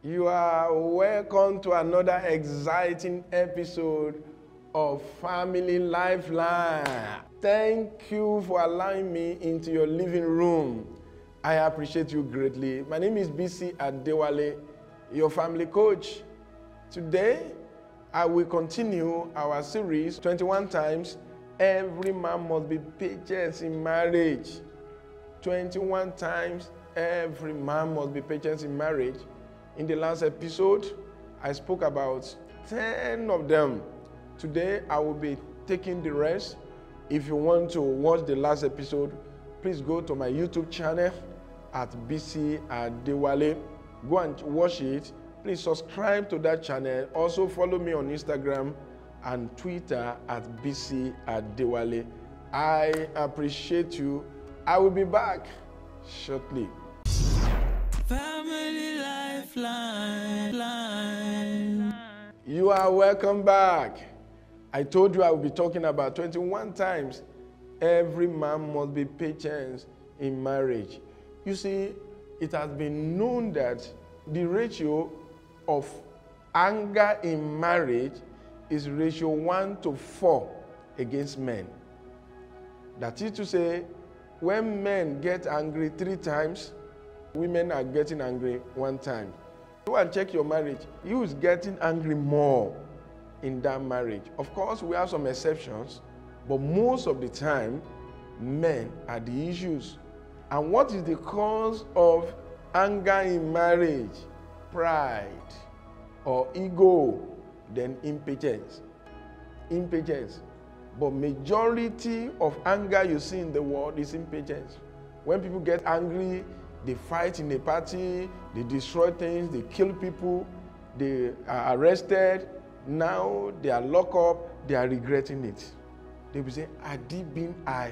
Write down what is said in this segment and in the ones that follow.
You are welcome to another exciting episode of Family Lifeline. Thank you for allowing me into your living room. I appreciate you greatly. My name is BC Adewale, your family coach. Today, I will continue our series 21 times every man must be patient in marriage. 21 times every man must be patient in marriage. In the last episode, I spoke about 10 of them. Today, I will be taking the rest. If you want to watch the last episode, please go to my YouTube channel at BC Adewale. Go and watch it. Please subscribe to that channel. Also follow me on Instagram and Twitter at BC Adewale. I appreciate you. I will be back shortly. Family Lifeline. You are welcome back. I told you I will be talking about 21 times every man must be patient in marriage. You see, it has been known that the ratio of anger in marriage is ratio 1 to 4 against men. That is to say, when men get angry 3 times, women are getting angry 1 time. Go and check your marriage. You is getting angry more in that marriage. Of course, we have some exceptions, but most of the time, men are the issues. And what is the cause of anger in marriage? Pride or ego, then impatience. Impatience. But majority of anger you see in the world is impatience. When people get angry, they fight in a party, they destroy things, they kill people, they are arrested. Now they are locked up, they are regretting it. They will say, had it been I.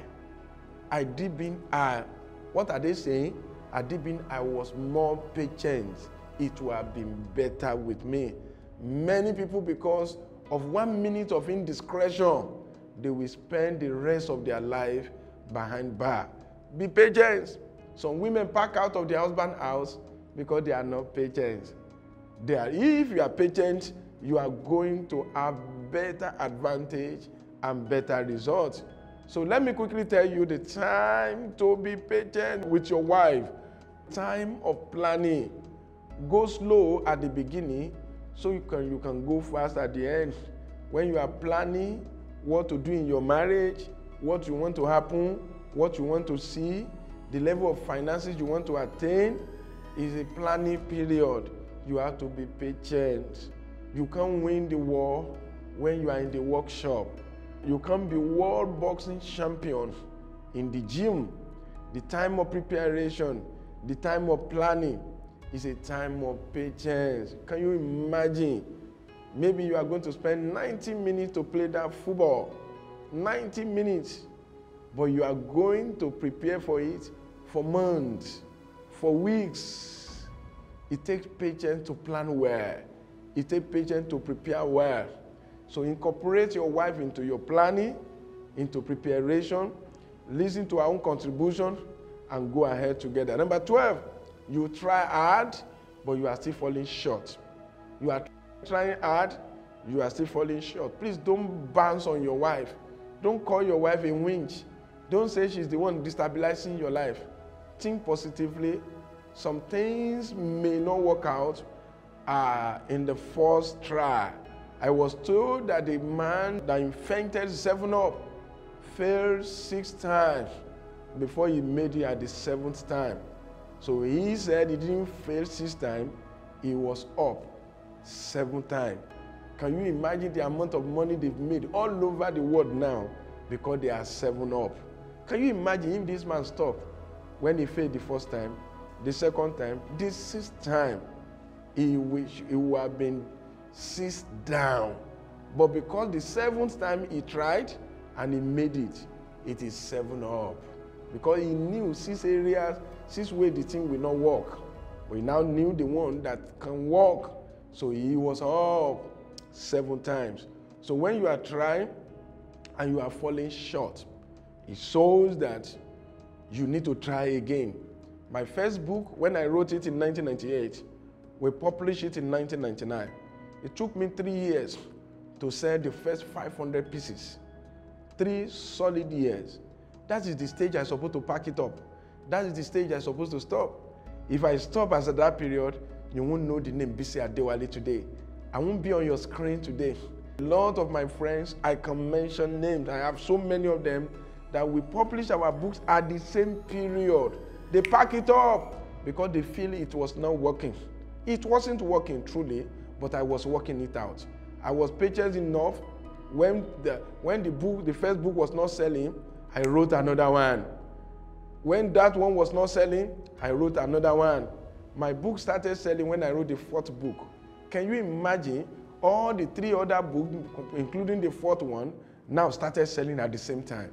What are they saying? Had it been I was more patient, it would have been better with me. Many people, because of 1 minute of indiscretion, they will spend the rest of their life behind bar. Be patient. Some women pack out of their husband's house because they are not patient. If you are patient, you are going to have better advantage and better results. So let me quickly tell you the time to be patient with your wife. Time of planning. Go slow at the beginning so you can go fast at the end. When you are planning what to do in your marriage, what you want to happen, what you want to see, the level of finances you want to attain, is a planning period. You have to be patient. You can't win the war when you are in the workshop. You can't be world boxing champion in the gym. The time of preparation, the time of planning is a time of patience. Can you imagine? Maybe you are going to spend 90 minutes to play that football. 90 minutes. But you are going to prepare for it for months, for weeks. It takes patience to plan well. It takes patience to prepare well. So incorporate your wife into your planning, into preparation, listen to her own contribution, and go ahead together. Number 12, you try hard, but you are still falling short. You are trying hard, you are still falling short. Please don't bounce on your wife. Don't call your wife a winch. Don't say she's the one destabilizing your life. Think positively. Some things may not work out in the first try. I was told that the man that invented 7-Up failed 6 times before he made it at the 7th time. So he said he didn't fail 6 times, he was up 7 times. Can you imagine the amount of money they've made all over the world now because they are 7-Up? Can you imagine if this man stopped when he failed the first time, the second time, the 6th time, he would have been 6 down. But because the 7th time he tried and he made it, it is 7-Up. Because he knew 6 areas, 6 ways the thing will not work. But he now knew the one that can work. So he was up 7 times. So when you are trying and you are falling short, it shows that you need to try again. My first book, when I wrote it in 1998, We published it in 1999. It took me 3 years to sell the first 500 pieces. 3 solid years. That is the stage I'm supposed to pack it up. That is the stage I'm supposed to stop. If I stop as at that period, you won't know the name BC Adewale today. I won't be on your screen today. A lot of my friends, I can mention names. I have so many of them that we publish our books at the same period. They pack it up because they feel it was not working. It wasn't working truly, but I was working it out. I was patient enough. When the first book was not selling, I wrote another one. When that one was not selling, I wrote another one. My book started selling when I wrote the 4th book. Can you imagine all the 3 other books, including the 4th one, now started selling at the same time?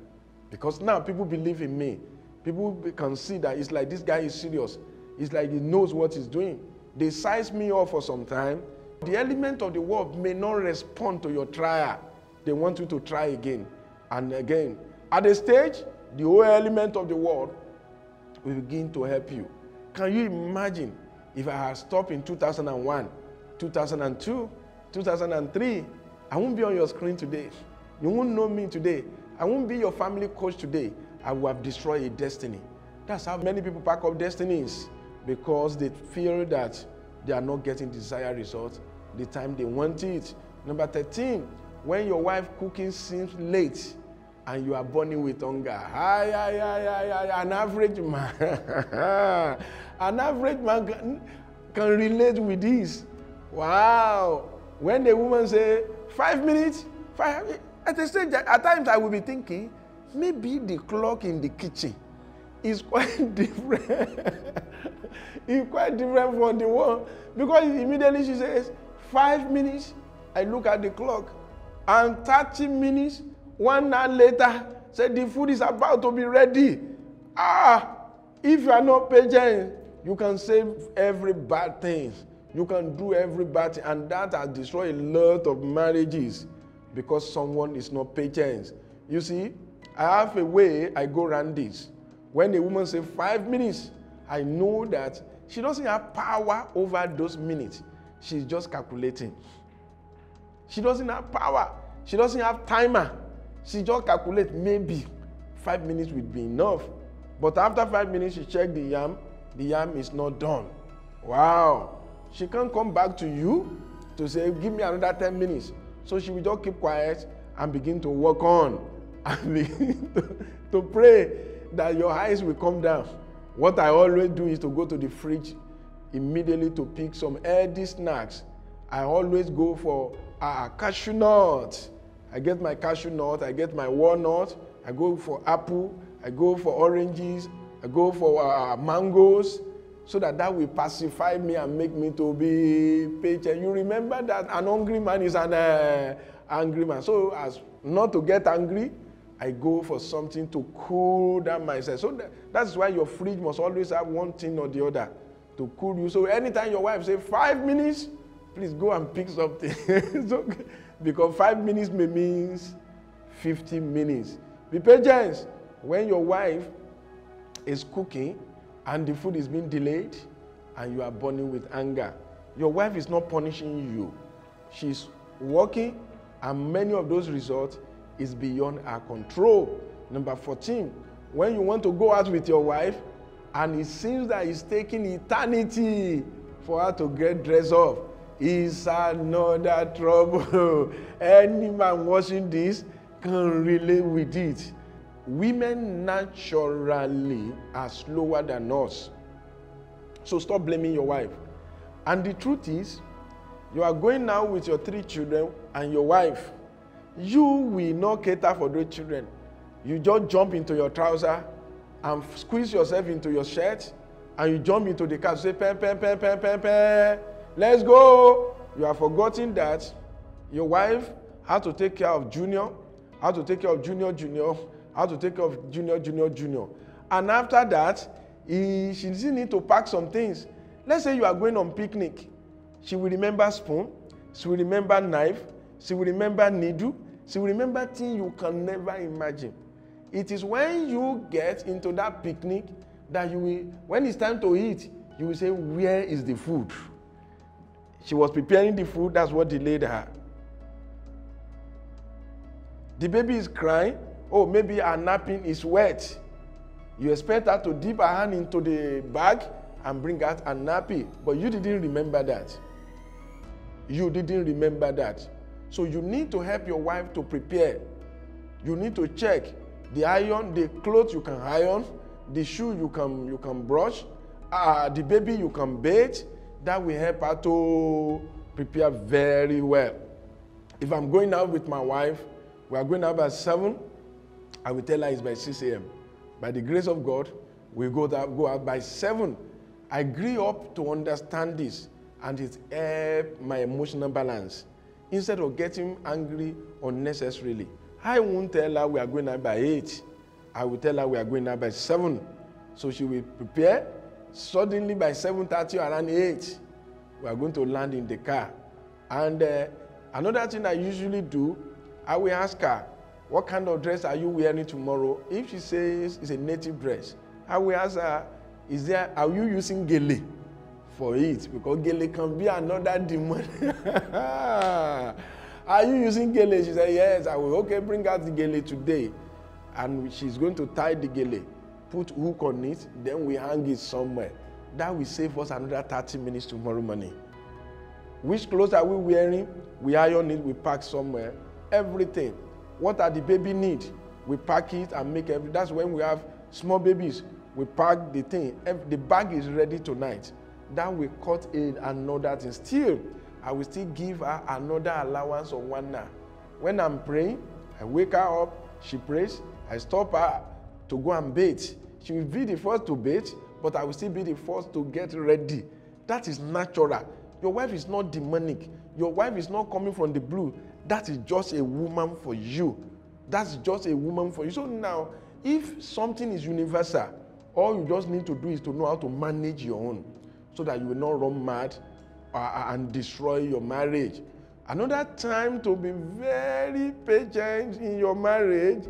Because now people believe in me. People can see that it's like this guy is serious. It's like he knows what he's doing. They size me off for some time. The element of the world may not respond to your trial. They want you to try again and again. At a stage, the whole element of the world will begin to help you. Can you imagine if I had stopped in 2001, 2002, 2003? I won't be on your screen today. You won't know me today. I won't be your family coach today. I will have destroyed a destiny. That's how many people pack up destinies, because they feel that they are not getting desired results the time they want it. Number 13, when your wife cooking seems late and you are burning with hunger. An average man, an average man can relate with this. Wow. When the woman say 5 minutes, at the stage, at times I will be thinking, maybe the clock in the kitchen is quite different. It's quite different from the one, because immediately she says 5 minutes. I look at the clock, and 30 minutes, 1 hour later, say the food is about to be ready. If you are not patient, you can say every bad thing. You can do every bad thing, and that has destroyed a lot of marriages because someone is not patient. You see, I have a way I go around this. When a woman says 5 minutes, I know that she doesn't have power over those minutes. She's just calculating. She doesn't have power. She doesn't have timer. She just calculates, maybe 5 minutes will be enough. But after 5 minutes, she checks the yam is not done. Wow. She can't come back to you to say, give me another 10 minutes. So she will just keep quiet and begin to work on and begin to pray that your eyes will come down. What I always do is to go to the fridge immediately to pick some healthy snacks. I always go for cashew nut. I get my cashew nut, I get my walnut, I go for apple, I go for oranges, I go for mangoes, so that will pacify me and make me to be patient. You remember that an hungry man is an angry man. So as not to get angry, I go for something to cool down myself. So that's why your fridge must always have one thing or the other to cool you. So anytime your wife says 5 minutes, please go and pick something. Okay. Because 5 minutes may mean 50 minutes. Be patient. When your wife is cooking and the food is being delayed and you are burning with anger, your wife is not punishing you. She's working, and many of those results is beyond her control. Number 14, when you want to go out with your wife and it seems that it's taking eternity for her to get dressed up, it's another trouble. Any man watching this can relate with it. Women naturally are slower than us. So stop blaming your wife. And the truth is, you are going now with your 3 children and your wife. You will not cater for those children. You just jump into your trouser and squeeze yourself into your shirt, and you jump into the car, say, pen, pen, pen, pen, pen, pen. Let's go. You have forgotten that your wife had to take care of Junior, had to take care of Junior, how to take care of Junior. And after that, she still need to pack some things. Let's say you are going on picnic. She will remember spoon, she will remember knife, she will remember needle, she will remember things you can never imagine. It is when you get into that picnic that you will, when it's time to eat, you will say, where is the food? She was preparing the food, that's what delayed her. The baby is crying. Oh, maybe her napping is wet. You expect her to dip her hand into the bag and bring out a nappy, but you didn't remember that. You didn't remember that. So you need to help your wife to prepare. You need to check the iron, the clothes you can iron, the shoe you can brush, the baby you can bathe. That will help her to prepare very well. If I'm going out with my wife, we are going out by 7, I will tell her it's by 6 a.m. By the grace of God, we go out by 7. I grew up to understand this, and it helped my emotional balance. Instead of getting angry unnecessarily, I won't tell her we are going out by 8. I will tell her we are going out by 7. So she will prepare. Suddenly by 7:30 around 8, we are going to land in the car. And another thing I usually do, I will ask her, what kind of dress are you wearing tomorrow? If she says it's a native dress, I will ask her, are you using gele for it? Because gele can be another demon. Are you using gele? She said, yes. I will, okay, bring out the gele today. And she's going to tie the gele, put hook on it, then we hang it somewhere. That will save us another 30 minutes tomorrow morning. Which clothes are we wearing? We iron it, we pack somewhere. Everything. What are the baby need? We pack it and make everything. That's when we have small babies. We pack the thing. The bag is ready tonight. That will cut in another thing. Still, I will still give her another allowance of 1 hour. When I'm praying, I wake her up, she prays, I stop her to go and bathe. She will be the first to bathe, but I will still be the first to get ready. That is natural. Your wife is not demonic. Your wife is not coming from the blue. That is just a woman for you. That's just a woman for you. So now, if something is universal, all you just need to do is to know how to manage your own so that you will not run mad and destroy your marriage. Another time to be very patient in your marriage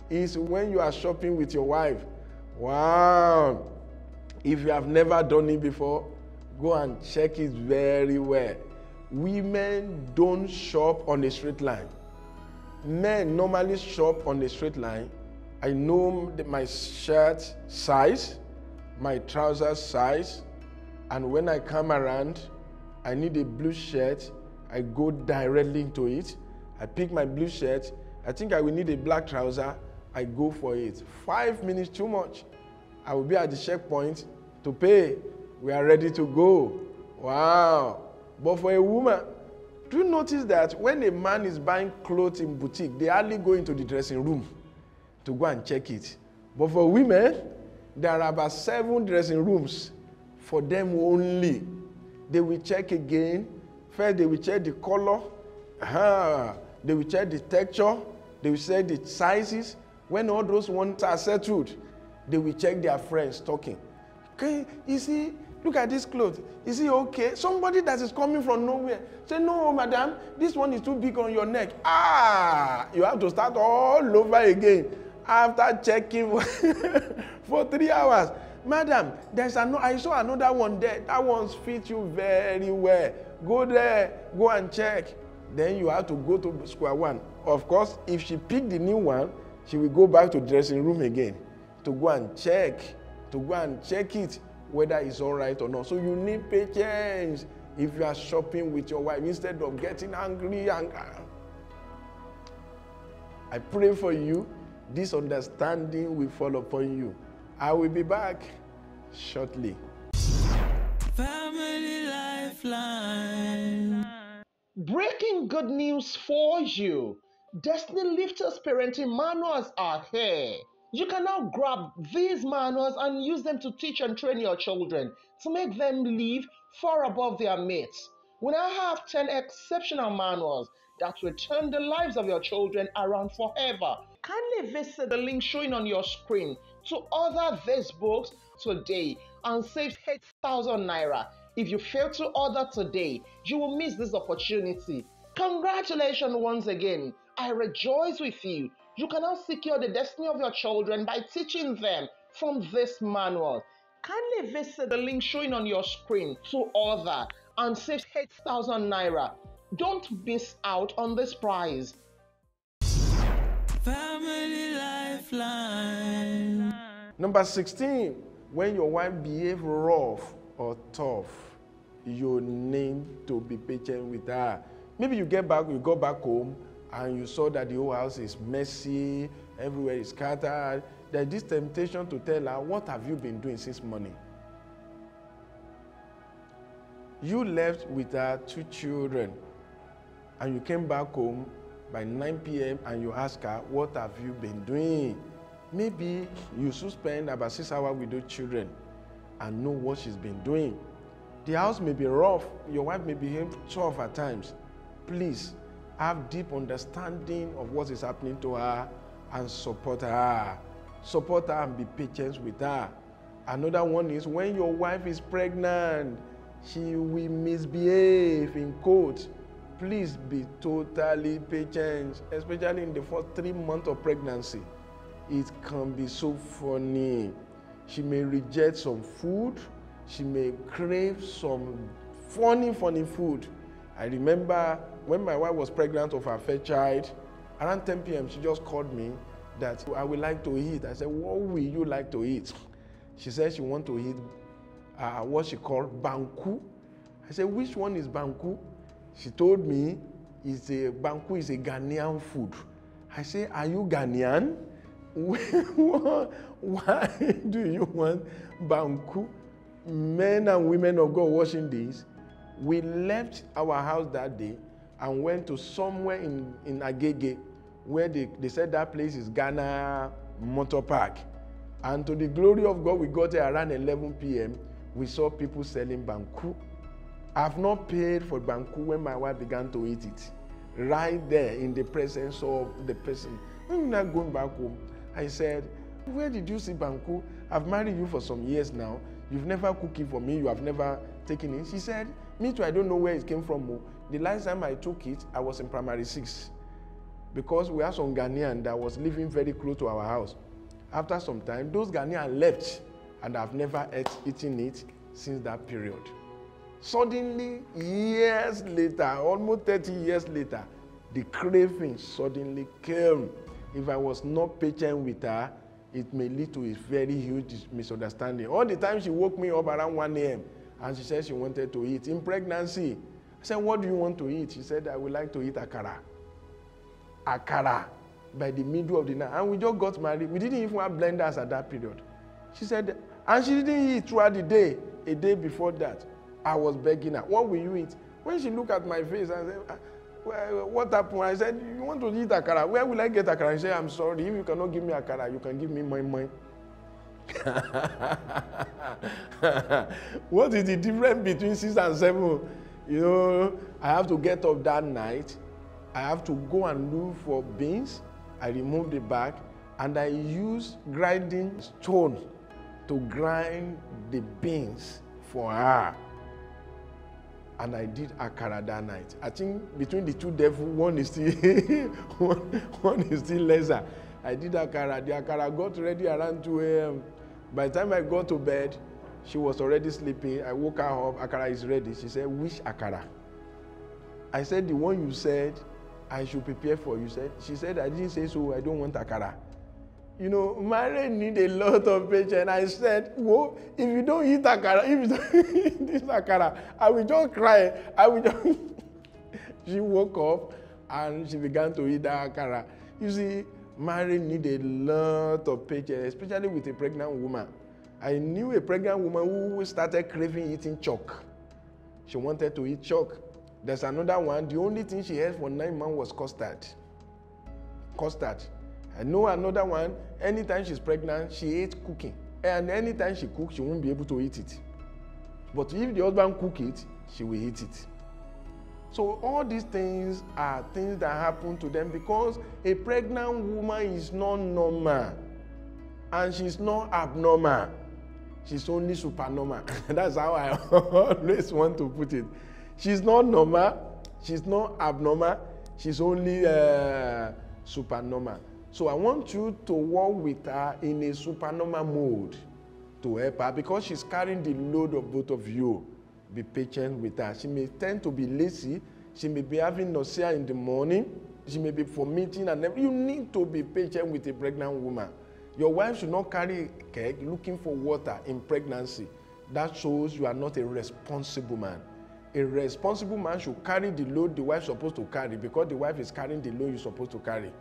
is when you are shopping with your wife. Wow. If you have never done it before, go and check it very well. Women don't shop on a straight line. Men normally shop on a straight line. I know my shirt size, my trouser size, and when I come around, I need a blue shirt, I go directly into it. I pick my blue shirt. I think I will need a black trouser. I go for it. 5 minutes too much. I will be at the checkpoint to pay. We are ready to go. Wow. But for a woman, do you notice that when a man is buying clothes in boutique, they hardly go into the dressing room to go and check it. But for women, there are about 7 dressing rooms for them only. They will check again. First, they will check the color. They will check the texture. They will check the sizes. When all those ones are settled, they will check their friends talking. Okay, you see, look at this clothes. Is it okay? Somebody that is coming from nowhere say, no, madam, this one is too big on your neck. You have to start all over again after checking for 3 hours. Madam, I saw another one there. That one fits you very well. Go there, go and check. Then you have to go to square one. Of course, if she picked the new one, she will go back to dressing room again to go and check it whether it's all right or not. So you need patience if you are shopping with your wife instead of getting angry. I pray for you, this understanding will fall upon you. I will be back shortly. Family Lifeline. Breaking good news for you. Destiny Lifters parenting manuals are here. You can now grab these manuals and use them to teach and train your children to make them live far above their mates. We now have 10 exceptional manuals that will turn the lives of your children around forever. Kindly visit the link showing on your screen to order these books today and save 8,000 naira. If you fail to order today, you will miss this opportunity. Congratulations once again. I rejoice with you. You can now secure the destiny of your children by teaching them from this manual. Kindly visit the link showing on your screen to order and save 8,000 naira. Don't miss out on this prize. Family lifeline. Number 16, when your wife behave rough or tough, you need to be patient with her. Maybe you go back home and you saw that the whole house is messy, everywhere is scattered. There's this temptation to tell her, what have you been doing since morning? You left with her 2 children and you came back home by 9 p.m. and you ask her, what have you been doing? Maybe you should spend about 6 hours with those children and know what she's been doing. The house may be rough, your wife may behave tough at times. Please have deep understanding of what is happening to her and support her. Support her and be patient with her. Another one is when your wife is pregnant, she will misbehave, in quotes. Please be totally patient, especially in the first 3 months of pregnancy. It can be so funny. She may reject some food. She may crave some funny food. I remember when my wife was pregnant of her first child, around 10 p.m. she just called me that I would like to eat. I said, what will you like to eat? She said she wants to eat what she called banku. I said, which one is banku? She told me banku is a Ghanaian food. I said, are you Ghanaian? Why do you want banku? Men and women of God watching this, we left our house that day and went to somewhere in Agege where they said that place is Ghana Motor Park. And to the glory of God, we got there around 11 p.m. We saw people selling banku. I've not paid for banku when my wife began to eat it. Right there in the presence of the person. When we're not going back home, I said, where did you see banku? I've married you for some years now. You've never cooked it for me. You have never taken it. She said, me too, I don't know where it came from. The last time I took it, I was in primary 6. Because we had some Ghanaian that was living very close to our house. After some time, those Ghanaians left and I've never eaten it since that period. Suddenly, years later, almost 30 years later, the craving suddenly came. If I was not patient with her, it may lead to a very huge misunderstanding. All the time she woke me up around 1 a.m. and she said she wanted to eat. In pregnancy, I said, what do you want to eat? She said, I would like to eat akara. Akara by the middle of the night. And we just got married. We didn't even have blenders at that period. She said, and she didn't eat throughout the day. A day before that, I was begging her, what will you eat? When she looked at my face and said, what happened? I said, you want to eat akara? Where will I get akara? She said, I'm sorry, if you cannot give me akara, you can give me my. What is the difference between 6 and 7? You know, I have to get up that night. I have to go and look for beans. I remove the bag and I use grinding stone to grind the beans for her. And I did akara that night. I think between the two devils, one is still one is still lesser. I did akara. The akara got ready around 2 a.m. By the time I got to bed, she was already sleeping. I woke her up. Akara is ready. She said, which akara? I said, the one you said I should prepare for. She said, I didn't say so. I don't want akara. You know, marriage need a lot of patience. I said, whoa, if you don't eat akara, if you don't eat this akara, I will just cry. She woke up and she began to eat that akara. You see, marriage need a lot of patience, especially with a pregnant woman. I knew a pregnant woman who started craving eating chalk. She wanted to eat chalk. There's another one. The only thing she had for 9 months was custard. Custard. I know another one. Anytime she's pregnant, she hates cooking. And anytime she cooks, she won't be able to eat it. But if the husband cooks it, she will eat it. So all these things are things that happen to them because a pregnant woman is not normal. And she's not abnormal. She's only supernormal. That's how I always want to put it. She's not normal. She's not abnormal. She's only supernormal. So I want you to work with her in a supernormal mode to help her because she's carrying the load of both of you. Be patient with her. She may tend to be lazy. She may be having nausea in the morning. She may be vomiting and everything. You need to be patient with a pregnant woman. Your wife should not carry a keg looking for water in pregnancy. That shows you are not a responsible man. A responsible man should carry the load the wife is supposed to carry, because the wife is carrying the load you're supposed to carry.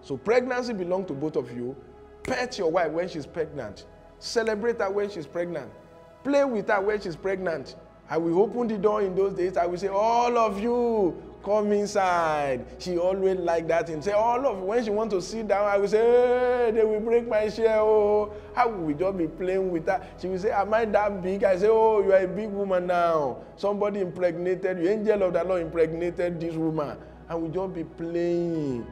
So pregnancy belongs to both of you. Pet your wife when she's pregnant. Celebrate her when she's pregnant. Play with her when she's pregnant. I will open the door in those days. I will say, all of you, come inside. She always like that and say, all of you. When she want to sit down, I will say, hey, they will break my chair. Oh, how will we just be playing with her? She will say, am I that big? I say, oh, you are a big woman now. Somebody impregnated you. Angel of the Lord impregnated this woman. And we just be playing.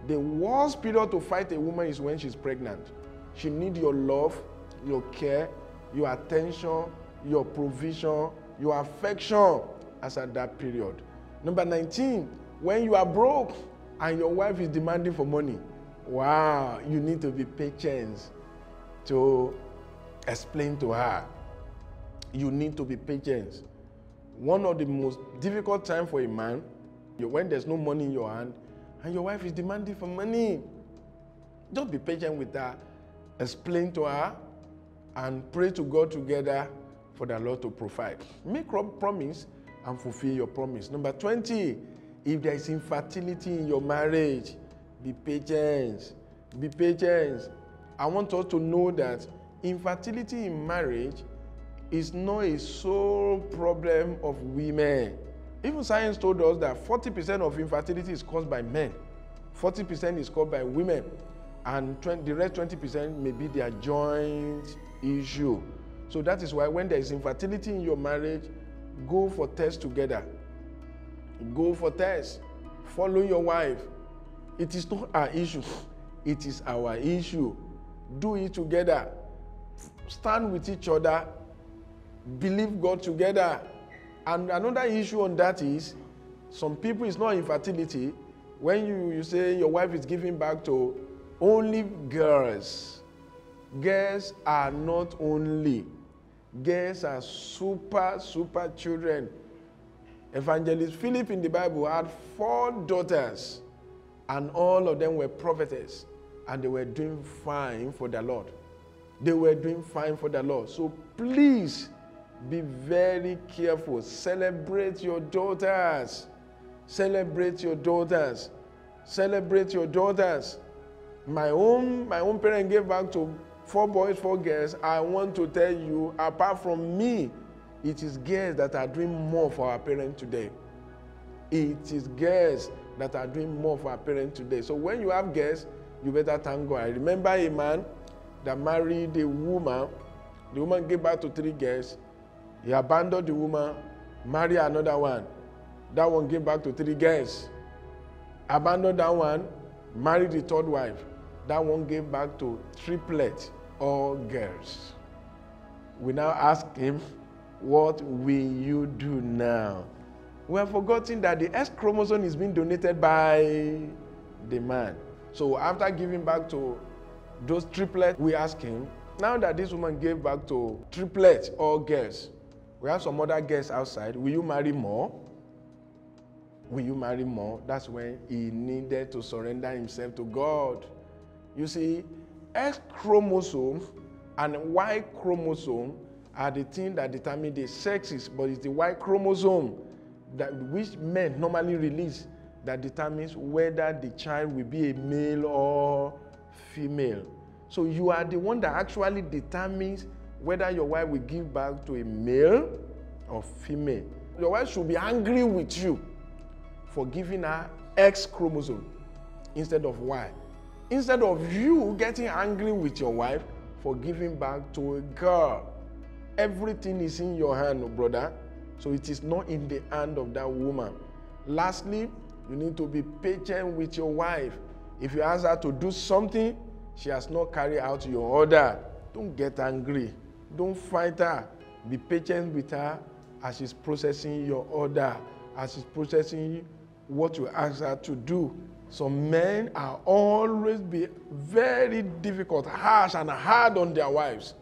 The worst period to fight a woman is when she's pregnant. She needs your love, your care, your attention, your provision, your affection as at that period. Number 19, when you are broke and your wife is demanding for money, wow, you need to be patient to explain to her. You need to be patient. One of the most difficult times for a man, when there's no money in your hand and your wife is demanding for money. Just be patient with her, explain to her, and pray to God together for the Lord to provide. Make a promise and fulfill your promise. Number 20, if there is infertility in your marriage, be patient. Be patient. I want us to know that infertility in marriage is not a sole problem of women. Even science told us that 40% of infertility is caused by men, 40% is caused by women, and the rest 20% may be their joint issue. So that is why when there is infertility in your marriage, go for tests together. Go for tests. Follow your wife. It is not our issue. It is our issue. Do it together. Stand with each other. Believe God together. And another issue on that is, some people, it's not infertility. When you say your wife is giving back to only girls. Girls are not only. Girls are super children. Evangelist Philip in the Bible had 4 daughters, and all of them were prophetess, and they were doing fine for the Lord. They were doing fine for the Lord. So please be very careful. Celebrate your daughters. Celebrate your daughters. Celebrate your daughters. My own parent gave back to 4 boys, 4 girls. I want to tell you, apart from me, it is girls that are doing more for our parents today. It is girls that are doing more for our parents today. So when you have girls, you better thank God. I remember a man that married a woman. The woman gave back to 3 girls. He abandoned the woman, married another one. That one gave back to 3 girls. Abandoned that one, married the 3rd wife. That one gave back to triplet, all girls. We now ask him, what will you do now? We have forgotten that the X chromosome is being donated by the man. So after giving back to those triplets, we ask him, now that this woman gave back to triplets, all girls, we have some other girls outside, will you marry more? Will you marry more? That's when he needed to surrender himself to God. You see, X chromosome and Y chromosome are the things that determine the sexes, but it's the Y chromosome that which men normally release that determines whether the child will be a male or female. So you are the one that actually determines whether your wife will give back to a male or female. Your wife should be angry with you for giving her X chromosome instead of Y. Instead of you getting angry with your wife for giving back to a girl. Everything is in your hand, brother. So it is not in the hand of that woman. Lastly, you need to be patient with your wife. If you ask her to do something, she has not carried out your order, don't get angry. Don't fight her. Be patient with her as she's processing your order, as she's processing what you ask her to do. Some men are always be very difficult, harsh and hard on their wives.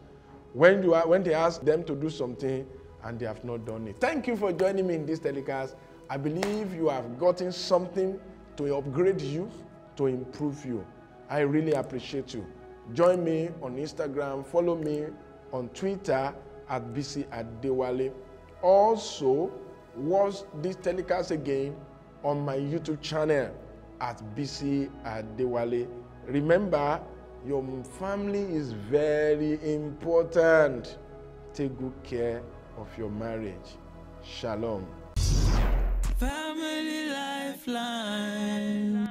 When they ask them to do something and they have not done it. Thank you for joining me in this telecast. I believe you have gotten something to upgrade you, to improve you. I really appreciate you. Join me on Instagram, follow me on Twitter at BC Adewale. Also, watch this telecast again on my YouTube channel at BC Adewale. Remember, your family is very important. Take good care of your marriage. Shalom. Family Lifeline.